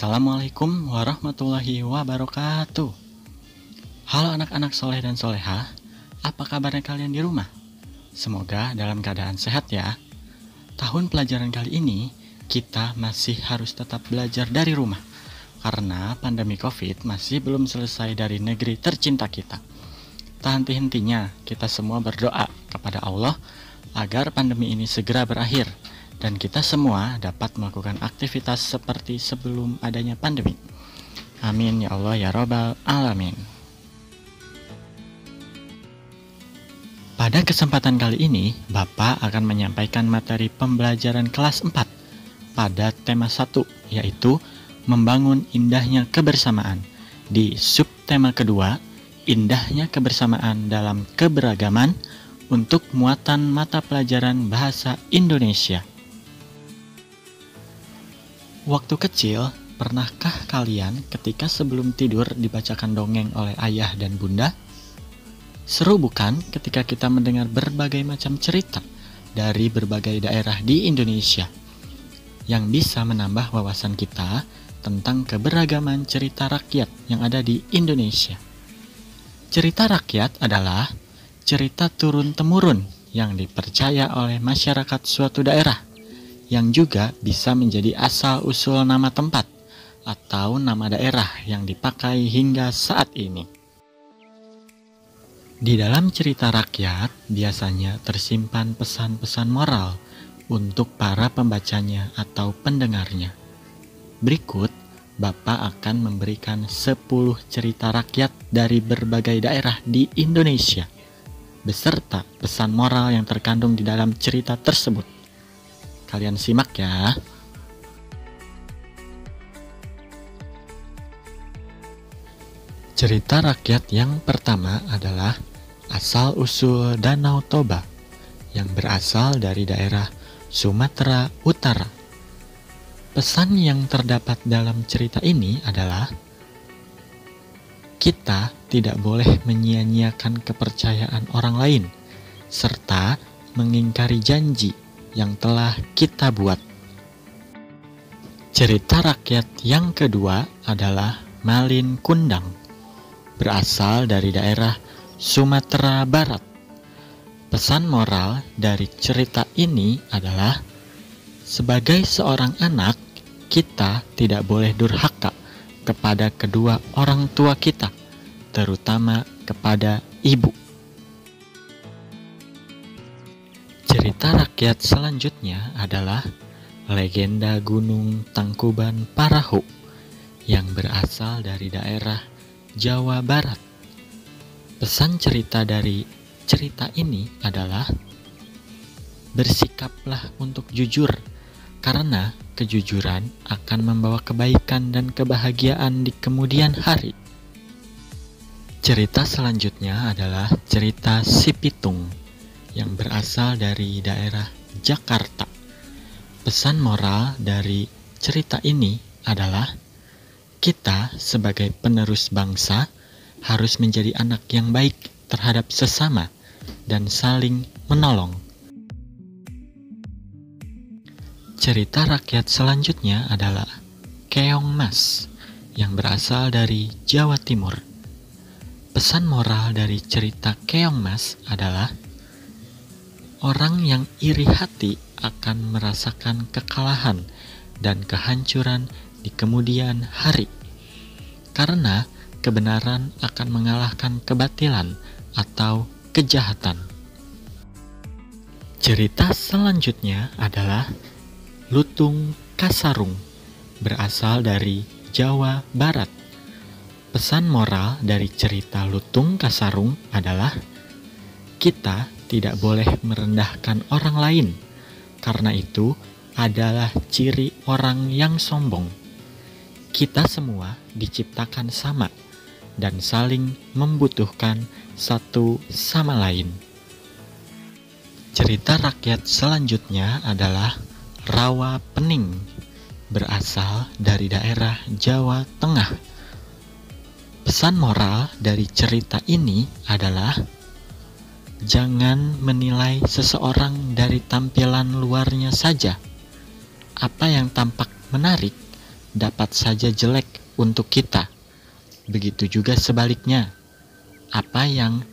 Assalamualaikum warahmatullahi wabarakatuh. Halo anak-anak soleh dan solehah, apa kabarnya kalian di rumah? Semoga dalam keadaan sehat ya. Tahun pelajaran kali ini, kita masih harus tetap belajar dari rumah karena pandemi COVID masih belum selesai dari negeri tercinta kita. Tak henti-hentinya, kita semua berdoa kepada Allah agar pandemi ini segera berakhir dan kita semua dapat melakukan aktivitas seperti sebelum adanya pandemi. Amin ya Allah ya Rabbal Alamin. Pada kesempatan kali ini, Bapak akan menyampaikan materi pembelajaran kelas 4 pada tema 1, yaitu membangun indahnya kebersamaan. Di subtema kedua, indahnya kebersamaan dalam keberagaman untuk muatan mata pelajaran bahasa Indonesia. Waktu kecil, pernahkah kalian ketika sebelum tidur dibacakan dongeng oleh ayah dan bunda? Seru bukan ketika kita mendengar berbagai macam cerita dari berbagai daerah di Indonesia yang bisa menambah wawasan kita tentang keberagaman cerita rakyat yang ada di Indonesia. Cerita rakyat adalah cerita turun-temurun yang dipercaya oleh masyarakat suatu daerah, yang juga bisa menjadi asal-usul nama tempat atau nama daerah yang dipakai hingga saat ini. Di dalam cerita rakyat biasanya tersimpan pesan-pesan moral untuk para pembacanya atau pendengarnya. Berikut, Bapak akan memberikan 10 cerita rakyat dari berbagai daerah di Indonesia, beserta pesan moral yang terkandung di dalam cerita tersebut. Kalian simak ya. Cerita rakyat yang pertama adalah asal-usul Danau Toba yang berasal dari daerah Sumatera Utara. Pesan yang terdapat dalam cerita ini adalah kita tidak boleh menyia-nyiakan kepercayaan orang lain serta mengingkari janji yang telah kita buat. Cerita rakyat yang kedua adalah Malin Kundang, berasal dari daerah Sumatera Barat. Pesan moral dari cerita ini adalah sebagai seorang anak, kita tidak boleh durhaka kepada kedua orang tua kita, terutama kepada ibu. Cerita rakyat selanjutnya adalah legenda Gunung Tangkuban Parahu yang berasal dari daerah Jawa Barat. Pesan cerita dari cerita ini adalah bersikaplah untuk jujur karena kejujuran akan membawa kebaikan dan kebahagiaan di kemudian hari. Cerita selanjutnya adalah cerita Si Pitung yang berasal dari daerah Jakarta. Pesan moral dari cerita ini adalah kita sebagai penerus bangsa harus menjadi anak yang baik terhadap sesama dan saling menolong. Cerita rakyat selanjutnya adalah Keong Mas yang berasal dari Jawa Timur. Pesan moral dari cerita Keong Mas adalah orang yang iri hati akan merasakan kekalahan dan kehancuran di kemudian hari, karena kebenaran akan mengalahkan kebatilan atau kejahatan. Cerita selanjutnya adalah Lutung Kasarung, berasal dari Jawa Barat. Pesan moral dari cerita Lutung Kasarung adalah kita tidak boleh merendahkan orang lain, karena itu adalah ciri orang yang sombong. Kita semua diciptakan sama dan saling membutuhkan satu sama lain. Cerita rakyat selanjutnya adalah Rawa Pening, berasal dari daerah Jawa Tengah. Pesan moral dari cerita ini adalah jangan menilai seseorang dari tampilan luarnya saja. Apa yang tampak menarik dapat saja jelek untuk kita. Begitu juga sebaliknya, apa yang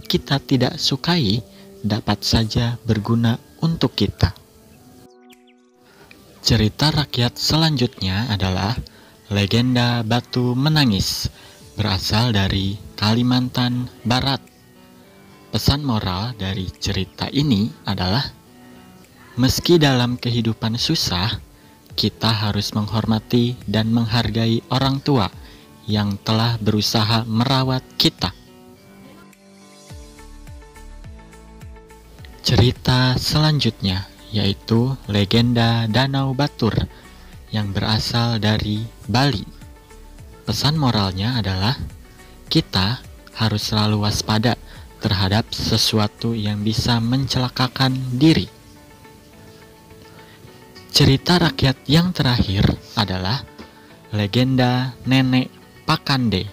kita tidak sukai dapat saja berguna untuk kita. Cerita rakyat selanjutnya adalah Legenda Batu Menangis, berasal dari Kalimantan Barat. Pesan moral dari cerita ini adalah, meski dalam kehidupan susah, kita harus menghormati dan menghargai orang tua yang telah berusaha merawat kita. Cerita selanjutnya yaitu Legenda Danau Batur yang berasal dari Bali. Pesan moralnya adalah, kita harus selalu waspada terhadap sesuatu yang bisa mencelakakan diri. Cerita rakyat yang terakhir adalah Legenda Nenek Pakande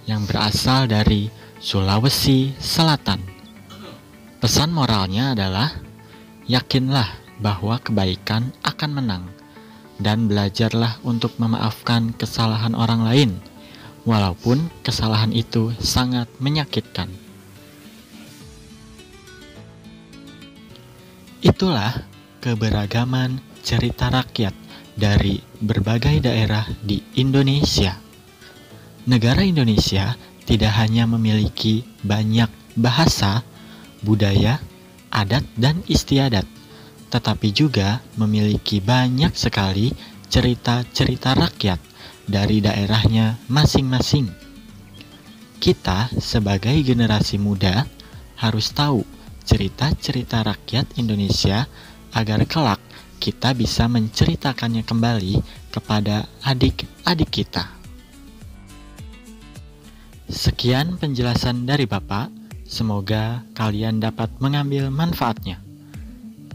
yang berasal dari Sulawesi Selatan. Pesan moralnya adalah, yakinlah bahwa kebaikan akan menang, dan belajarlah untuk memaafkan kesalahan orang lain, walaupun kesalahan itu sangat menyakitkan. Itulah keberagaman cerita rakyat dari berbagai daerah di Indonesia. Negara Indonesia tidak hanya memiliki banyak bahasa, budaya, adat, dan istiadat, tetapi juga memiliki banyak sekali cerita-cerita rakyat dari daerahnya masing-masing. Kita sebagai generasi muda harus tahu cerita-cerita rakyat Indonesia agar kelak kita bisa menceritakannya kembali kepada adik-adik kita. Sekian penjelasan dari Bapak, semoga kalian dapat mengambil manfaatnya.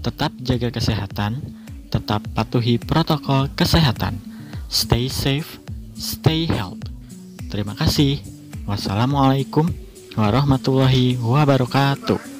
Tetap jaga kesehatan, tetap patuhi protokol kesehatan. Stay safe, stay healthy. Terima kasih. Wassalamualaikum warahmatullahi wabarakatuh.